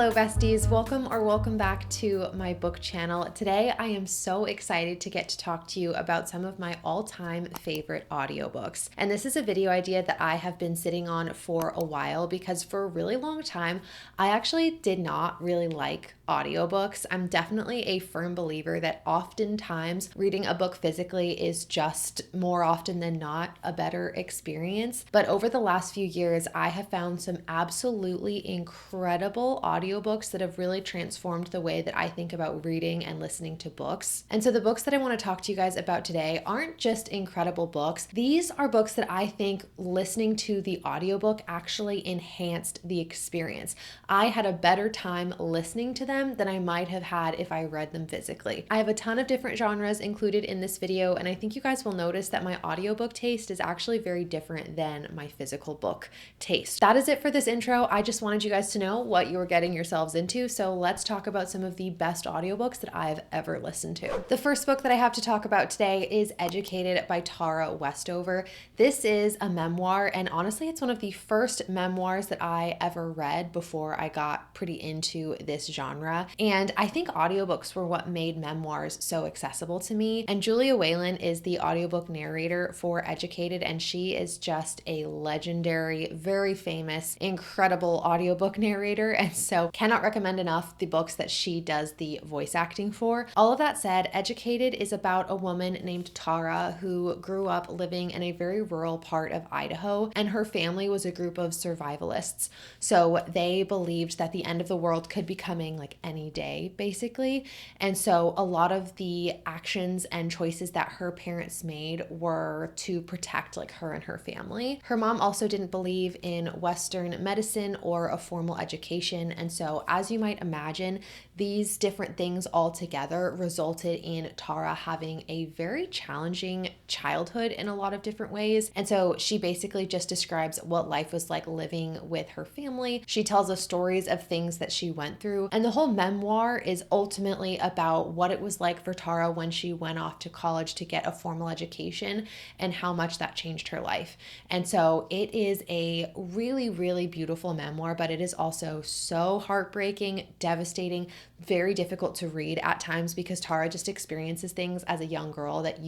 Hello besties, welcome back to my book channel. Today I am so excited to get to talk to you about some of my all-time favorite audiobooks. And this is a video idea that I have been sitting on for a while because for a really long time I actually did not really like audiobooks. I'm definitely a firm believer that oftentimes reading a book physically is just more often than not a better experience. But over the last few years, I have found some absolutely incredible audiobooks that have really transformed the way that I think about reading and listening to books. And so the books that I want to talk to you guys about today aren't just incredible books. These are books that I think listening to the audiobook actually enhanced the experience. I had a better time listening to them than I might have had if I read them physically. I have a ton of different genres included in this video, and I think you guys will notice that my audiobook taste is actually very different than my physical book taste. That is it for this intro. I just wanted you guys to know what you were getting yourselves into, so let's talk about some of the best audiobooks that I've ever listened to. The first book that I have to talk about today is Educated by Tara Westover. This is a memoir, and honestly, it's one of the first memoirs that I ever read before I got pretty into this genre. And I think audiobooks were what made memoirs so accessible to me. And Julia Whalen is the audiobook narrator for Educated, and she is just a legendary, very famous, incredible audiobook narrator. And so cannot recommend enough the books that she does the voice acting for. All of that said, Educated is about a woman named Tara who grew up living in a very rural part of Idaho, and her family was a group of survivalists. So they believed that the end of the world could be coming like any day, basically. And so a lot of the actions and choices that her parents made were to protect like her and her family. Her mom also didn't believe in Western medicine or a formal education. And so as you might imagine, these different things all together resulted in Tara having a very challenging childhood in a lot of different ways. And so she basically just describes what life was like living with her family. She tells us stories of things that she went through. And the whole memoir is ultimately about what it was like for Tara when she went off to college to get a formal education and how much that changed her life. And so it is a really, really beautiful memoir, but it is also so heartbreaking, devastating, very difficult to read at times because Tara just experiences things as a young girl that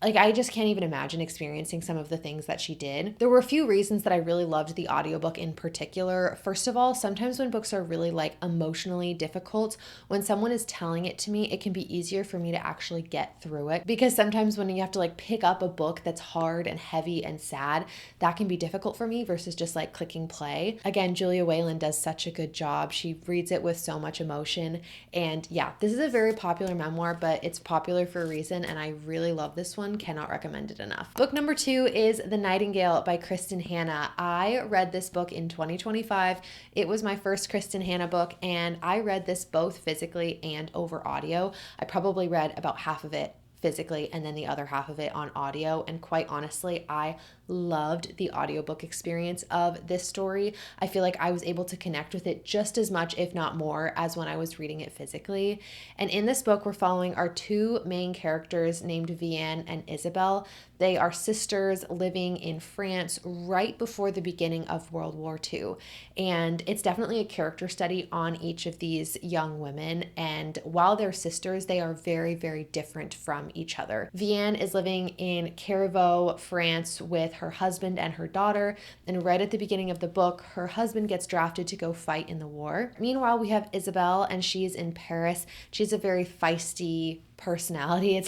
I just can't even imagine experiencing some of the things that she did. There were a few reasons that I really loved the audiobook in particular. First of all, sometimes when books are really emotionally difficult, when someone is telling it to me, it can be easier for me to actually get through it. Because sometimes when you have to pick up a book that's hard and heavy and sad, that can be difficult for me versus just clicking play. Again, Julia Whalen does such a good job. She reads it with so much emotion. And yeah, this is a very popular memoir, but it's popular for a reason. And I really love this one. Cannot recommend it enough. Book number 2 is The Nightingale by Kristen Hanna. I read this book in 2025. It was my first Kristen Hanna book, and I read this both physically and over audio. I probably read about half of it physically and then the other half of it on audio. And quite honestly, I loved the audiobook experience of this story. I feel like I was able to connect with it just as much, if not more, as when I was reading it physically. And in this book, we're following our two main characters named Vianne and Isabel. They are sisters living in France right before the beginning of World War II. And it's definitely a character study on each of these young women. And while they're sisters, they are very, very different from each other. Vianne is living in Carriveau, France with her husband and her daughter. And right at the beginning of the book, her husband gets drafted to go fight in the war. Meanwhile, we have Isabel, and she's in Paris. She's a very feisty personality.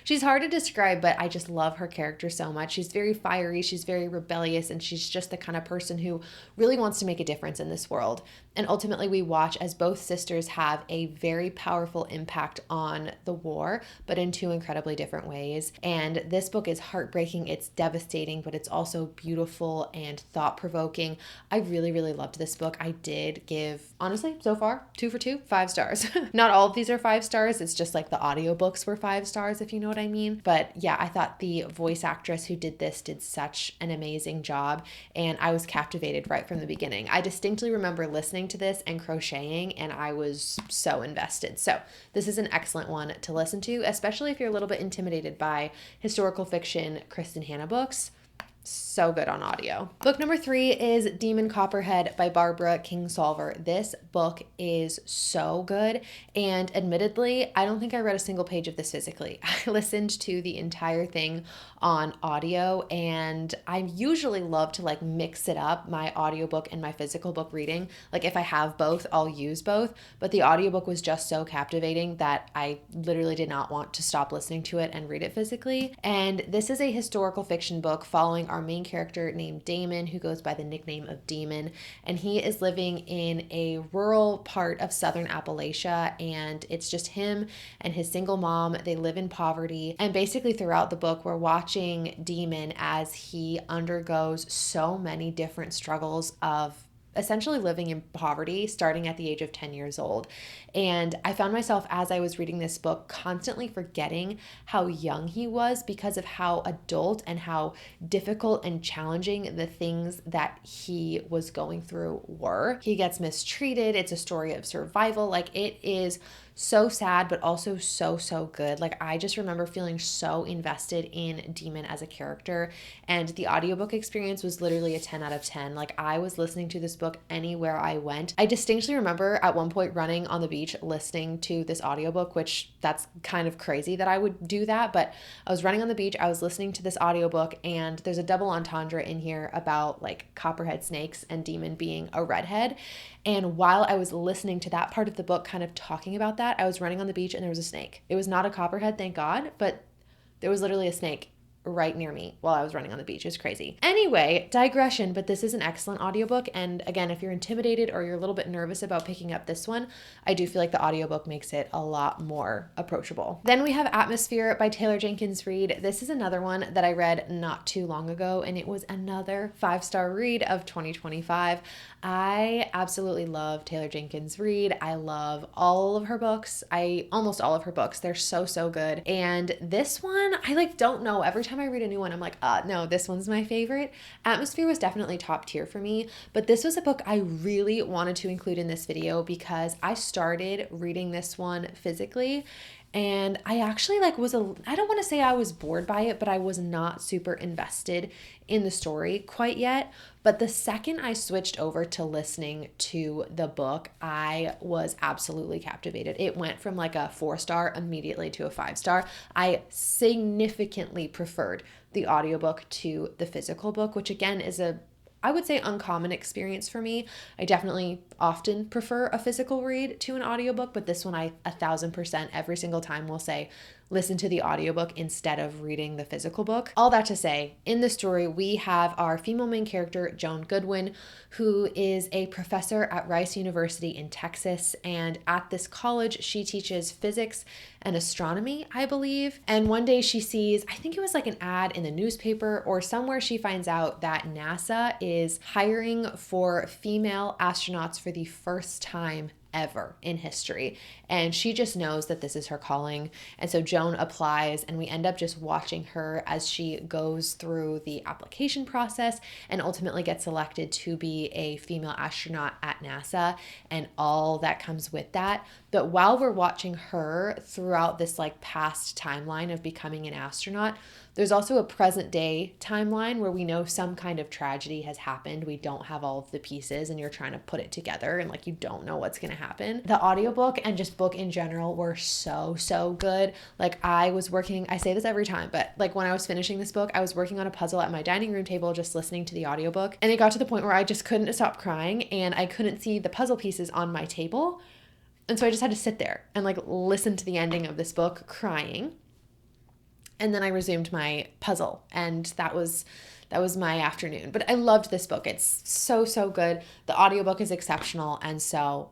She's hard to describe, but I just love her character so much. She's very fiery, she's very rebellious, and she's just the kind of person who really wants to make a difference in this world. And ultimately, we watch as both sisters have a very powerful impact on the war, but in two incredibly different ways. And this book is heartbreaking, it's devastating, but it's also beautiful and thought-provoking. I really, really loved this book. I did give, honestly, so far, 2 for 2, 5 stars. Not all of these are 5 stars. It's just the audiobooks were 5 stars, if you know what I mean. But yeah, I thought the voice actress who did this did such an amazing job, and I was captivated right from the beginning. I distinctly remember listening to this and crocheting, and I was so invested. So this is an excellent one to listen to, especially if you're a little bit intimidated by historical fiction Kristen Hanna books. so good on audio. Book number 3 is Demon Copperhead by Barbara Kingsolver. This book is so good, and admittedly, I don't think I read a single page of this physically. I listened to the entire thing on audio, and I usually love to like mix it up, my audiobook and my physical book reading. Like if I have both, I'll use both, but the audiobook was just so captivating that I literally did not want to stop listening to it and read it physically. And this is a historical fiction book following our main character named Damon, who goes by the nickname of Demon, and he is living in a rural part of southern Appalachia, and it's just him and his single mom. They live in poverty, and basically throughout the book we're watching Demon as he undergoes so many different struggles of essentially living in poverty starting at the age of 10 years old. And I found myself as I was reading this book constantly forgetting how young he was because of how adult and how difficult and challenging the things that he was going through were. He gets mistreated. It's a story of survival. Like it is so sad, but also so good. Like I just remember feeling so invested in Demon as a character, and the audiobook experience was literally a 10 out of 10. Like I was listening to this book anywhere I went. I distinctly remember at one point running on the beach listening to this audiobook, which that's kind of crazy that I would do that, but I was running on the beach, I was listening to this audiobook, and there's a double entendre in here about like copperhead snakes and Demon being a redhead. And while I was listening to that part of the book kind of talking about that, I was running on the beach and there was a snake. It was not a copperhead, thank God, but there was literally a snake right near me while I was running on the beach. It was crazy. Anyway, digression, but this is an excellent audiobook. And again, if you're intimidated or you're a little bit nervous about picking up this one, I do feel like the audiobook makes it a lot more approachable. Then we have Atmosphere by Taylor Jenkins Reid. This is another one that I read not too long ago, and it was another 5-star read of 2025. I absolutely love Taylor Jenkins Reid. I love all of her books. Almost all of her books. They're so good. And this one, I like don't know. Every time I read a new one, I'm like, no, this one's my favorite. Atmosphere was definitely top tier for me, but this was a book I really wanted to include in this video because I started reading this one physically, and I actually I don't want to say I was bored by it, but I was not super invested in the story quite yet. But the second I switched over to listening to the book, I was absolutely captivated. It went from like a 4-star immediately to a 5-star. I significantly preferred the audiobook to the physical book, which again is I would say uncommon experience for me. I definitely often prefer a physical read to an audiobook, but this one I 1000% every single time will say, listen to the audiobook instead of reading the physical book. All that to say, in the story, we have our female main character, Joan Goodwin, who is a professor at Rice University in Texas. And at this college, she teaches physics and astronomy, I believe. And one day she sees, I think it was like an ad in the newspaper or somewhere, she finds out that NASA is hiring for female astronauts for the first time ever in history. And she just knows that this is her calling. And so Joan applies, and we end up just watching her as she goes through the application process and ultimately gets selected to be a female astronaut at NASA and all that comes with that. But while we're watching her throughout this like past timeline of becoming an astronaut, there's also a present day timeline where we know some kind of tragedy has happened. We don't have all of the pieces and you're trying to put it together and like you don't know what's going to happen. The audiobook and just book in general were so good. Like I was working, I say this every time, but like when I was finishing this book, I was working on a puzzle at my dining room table just listening to the audiobook, and it got to the point where I just couldn't stop crying and I couldn't see the puzzle pieces on my table. And so I just had to sit there and like listen to the ending of this book crying. And then I resumed my puzzle, and that was my afternoon. But I loved this book. It's so good. The audiobook is exceptional. And so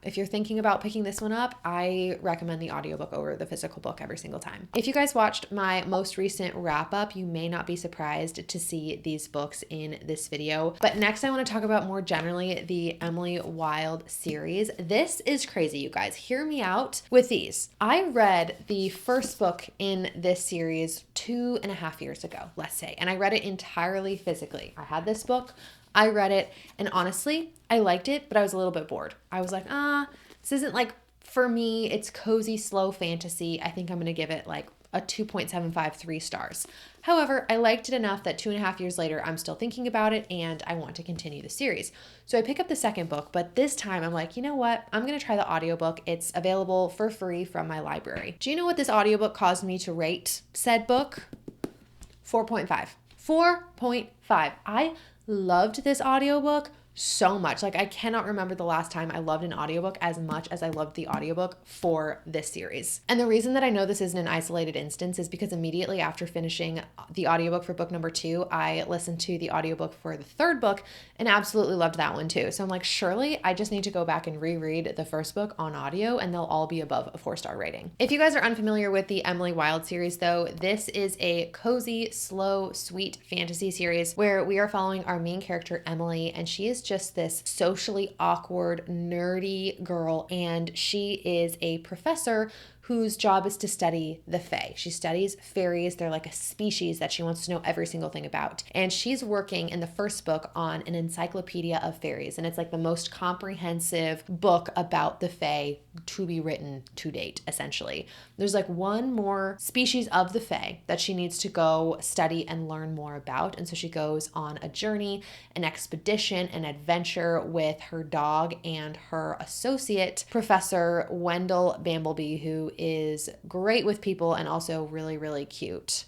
if you're thinking about picking this one up, I recommend the audiobook over the physical book every single time. If you guys watched my most recent wrap up, you may not be surprised to see these books in this video. But next I want to talk about more generally the Emily Wilde series. This is crazy, you guys. Hear me out with these. I read the first book in this series 2.5 years ago, let's say, and I read it entirely physically. I had this book, I read it, and honestly, I liked it, but I was a little bit bored. I was like, this isn't like for me. It's cozy, slow fantasy. I think I'm going to give it like a 2.75 3 stars. However, I liked it enough that 2.5 years later, I'm still thinking about it and I want to continue the series. So I pick up the second book, but this time I'm like, you know what? I'm going to try the audiobook. It's available for free from my library. Do you know what this audiobook caused me to rate said book? 4.5. 4.5. I loved this audiobook so much. Like, I cannot remember the last time I loved an audiobook as much as I loved the audiobook for this series. And the reason that I know this isn't an isolated instance is because immediately after finishing the audiobook for book number 2, I listened to the audiobook for the third book and absolutely loved that one too. So I'm like, surely I just need to go back and reread the first book on audio and they'll all be above a 4-star rating. If you guys are unfamiliar with the Emily Wilde series though, this is a cozy, slow, sweet fantasy series where we are following our main character, Emily, and she is just this socially awkward, nerdy girl, and she is a professor whose job is to study the Fae. She studies fairies. They're like a species that she wants to know every single thing about. And she's working in the first book on an encyclopedia of fairies. And it's like the most comprehensive book about the Fae to be written to date, essentially. There's like one more species of the Fae that she needs to go study and learn more about. And so she goes on a journey, an expedition, an adventure with her dog and her associate, Professor Wendell Bamblebee, who is great with people and also really, really cute.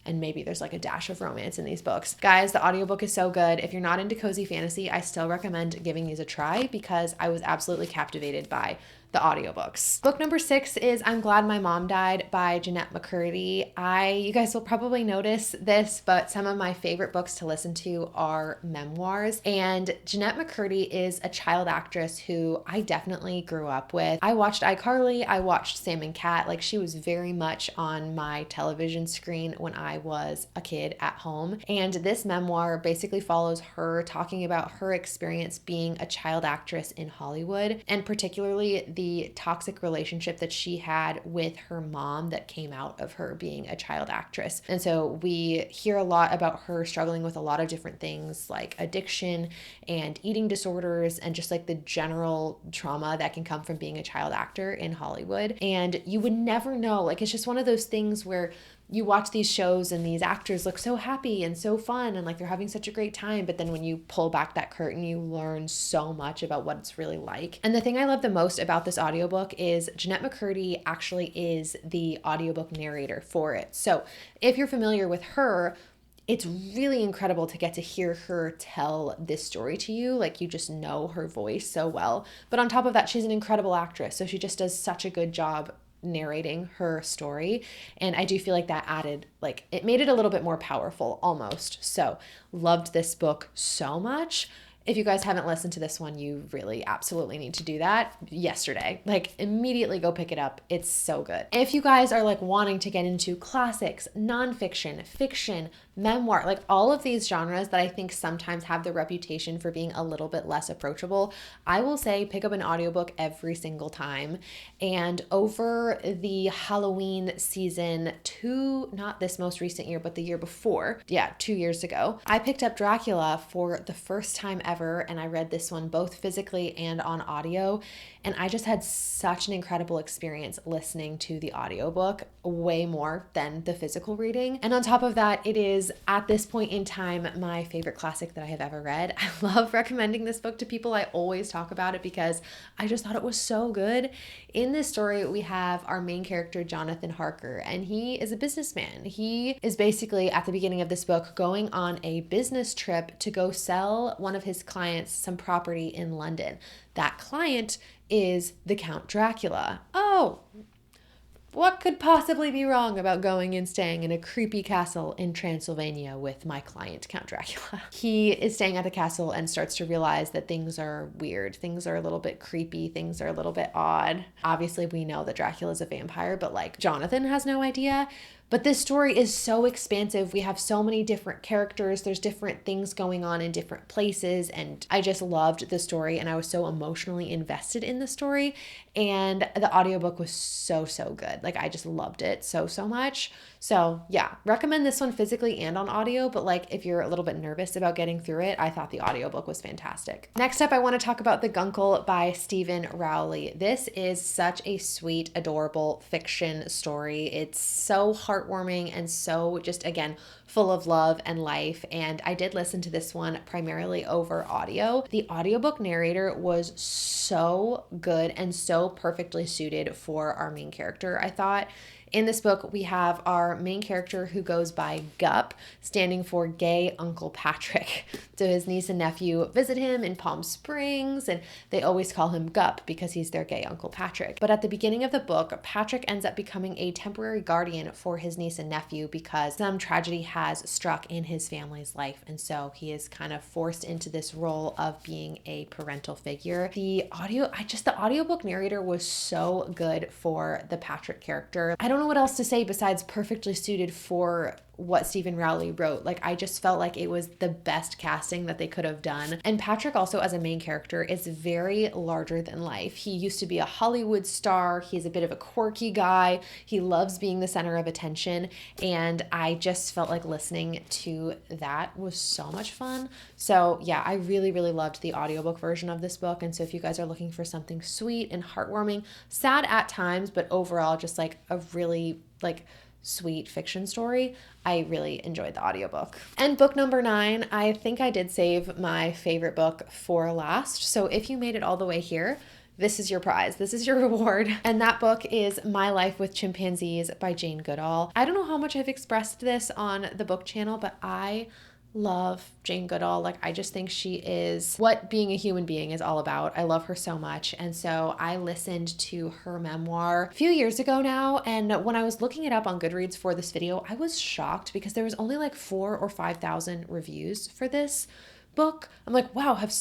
And maybe there's like a dash of romance in these books. Guys, the audiobook is so good. If you're not into cozy fantasy, I still recommend giving these a try because I was absolutely captivated by the audiobooks. Book number 6 is I'm Glad My Mom Died by Jennette McCurdy. You guys will probably notice this, but some of my favorite books to listen to are memoirs. And Jennette McCurdy is a child actress who I definitely grew up with. I watched iCarly, I watched Sam and Cat. Like, she was very much on my television screen when I was a kid at home. And this memoir basically follows her talking about her experience being a child actress in Hollywood, and particularly the toxic relationship that she had with her mom that came out of her being a child actress. And so we hear a lot about her struggling with a lot of different things like addiction and eating disorders and just like the general trauma that can come from being a child actor in Hollywood. And you would never know, like, it's just one of those things where you watch these shows and these actors look so happy and so fun and like they're having such a great time. But then when you pull back that curtain, you learn so much about what it's really like. And the thing I love the most about this audiobook is Jennette McCurdy actually is the audiobook narrator for it. So if you're familiar with her, it's really incredible to get to hear her tell this story to you. Like, you just know her voice so well. But on top of that, she's an incredible actress. So she just does such a good job narrating her story, and I do feel like that added, like, it made it a little bit more powerful almost. So loved this book so much. If you guys haven't listened to this one, you really absolutely need to do that yesterday. Like, immediately go pick it up. It's so good. If you guys are like wanting to get into classics, nonfiction, fiction, memoir, like all of these genres that I think sometimes have the reputation for being a little bit less approachable, I will say pick up an audiobook every single time. And over the Halloween season 2, not this most recent year, but the year before, 2 years ago, I picked up Dracula for the first time ever, and I read this one both physically and on audio. And I just had such an incredible experience listening to the audiobook, way more than the physical reading. And on top of that, it is at this point in time my favorite classic that I have ever read. I love recommending this book to people. I always talk about it because I just thought it was so good. In this story, we have our main character, Jonathan Harker, and he is a businessman. He is basically, at the beginning of this book, going on a business trip to go sell one of his clients some property in London. That client is the Count Dracula. Oh, what could possibly be wrong about going and staying in a creepy castle in Transylvania with my client, Count Dracula? He is staying at the castle and starts to realize that things are weird. Things are a little bit creepy. Things are a little bit odd. Obviously, we know that Dracula is a vampire, but like Jonathan has no idea. But this story is so expansive. We have so many different characters. There's different things going on in different places. And I just loved the story and I was so emotionally invested in the story. And the audiobook was so, so good. Like, I just loved it so, so much. So yeah, recommend this one physically and on audio, but like if you're a little bit nervous about getting through it, I thought the audiobook was fantastic. Next up, I want to talk about The Guncle by Stephen Rowley. This is such a sweet, adorable fiction story. It's so heartwarming and so just, again, full of love and life. And I did listen to this one primarily over audio. The audiobook narrator was so good and so perfectly suited for our main character, I thought. In this book, we have our main character who goes by Gup, standing for Gay Uncle Patrick. So his niece and nephew visit him in Palm Springs, and they always call him Gup because he's their gay Uncle Patrick. But at the beginning of the book, Patrick ends up becoming a temporary guardian for his niece and nephew because some tragedy has struck in his family's life. And so he is kind of forced into this role of being a parental figure. The audiobook narrator was so good for the Patrick character. I don't know what else to say besides perfectly suited for what Stephen Rowley wrote. Like, I just felt like it was the best casting that they could have done. And Patrick also as a main character is very larger than life. He used to be a Hollywood star. He's a bit of a quirky guy. He loves being the center of attention. And I just felt like listening to that was so much fun. So yeah, I really, really loved the audiobook version of this book. And so if you guys are looking for something sweet and heartwarming, sad at times, but overall just like a really like sweet fiction story, I really enjoyed the audiobook. And book number 9, I think I did save my favorite book for last. So if you made it all the way here, this is your prize. This is your reward. And that book is My Life with Chimpanzees by Jane Goodall. I don't know how much I've expressed this on the book channel, but I love Jane Goodall. Like, I just think she is what being a human being is all about. I love her so much. And so I listened to her memoir a few years ago now. And when I was looking it up on Goodreads for this video, I was shocked because there was only like 4,000 or 5,000 reviews for this book. I'm like, wow, have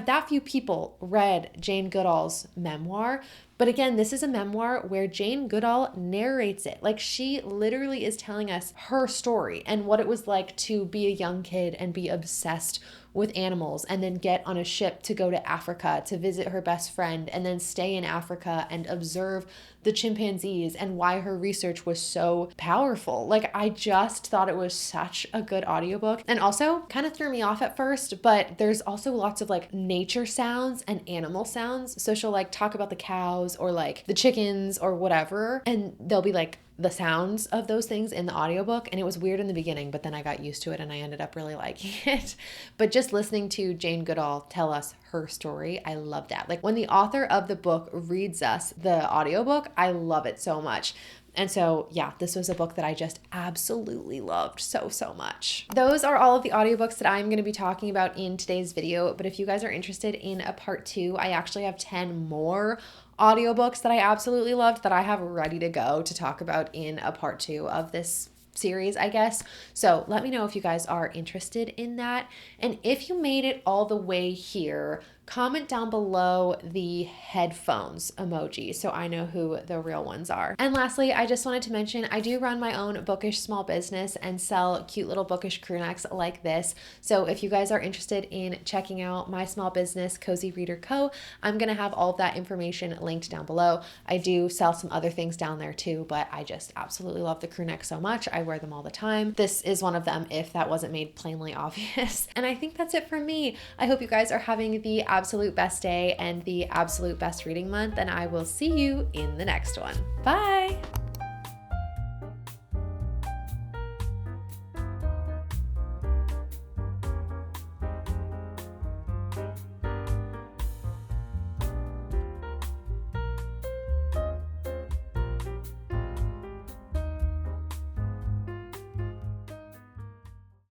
that few people read Jane Goodall's memoir? But again, this is a memoir where Jane Goodall narrates it. Like, she literally is telling us her story and what it was like to be a young kid and be obsessed with animals and then get on a ship to go to Africa to visit her best friend and then stay in Africa and observe the chimpanzees and why her research was so powerful. Like, I just thought it was such a good audiobook, and also kind of threw me off at first, but there's also lots of like nature sounds and animal sounds. So she'll like talk about the cows or like the chickens or whatever, and they'll be like the sounds of those things in the audiobook. And it was weird in the beginning, but then I got used to it and I ended up really liking it. But just listening to Jane Goodall tell us her story, I love that. Like, when the author of the book reads us the audiobook, I love it so much. And so, yeah, this was a book that I just absolutely loved so, so much. Those are all of the audiobooks that I'm going to be talking about in today's video. But if you guys are interested in a part 2, I actually have 10 more audiobooks that I absolutely loved that I have ready to go to talk about in a part 2 of this series, I guess. So let me know if you guys are interested in that. And if you made it all the way here, comment down below the headphones emoji so I know who the real ones are. And lastly, I just wanted to mention I do run my own bookish small business and sell cute little bookish crew necks like this. So if you guys are interested in checking out my small business, Cozy Reader Co., I'm going to have all of that information linked down below. I do sell some other things down there too, but I just absolutely love the crew neck so much. I wear them all the time. This is one of them if that wasn't made plainly obvious. And I think that's it for me. I hope you guys are having the absolute best day and the absolute best reading month, and I will see you in the next one. Bye!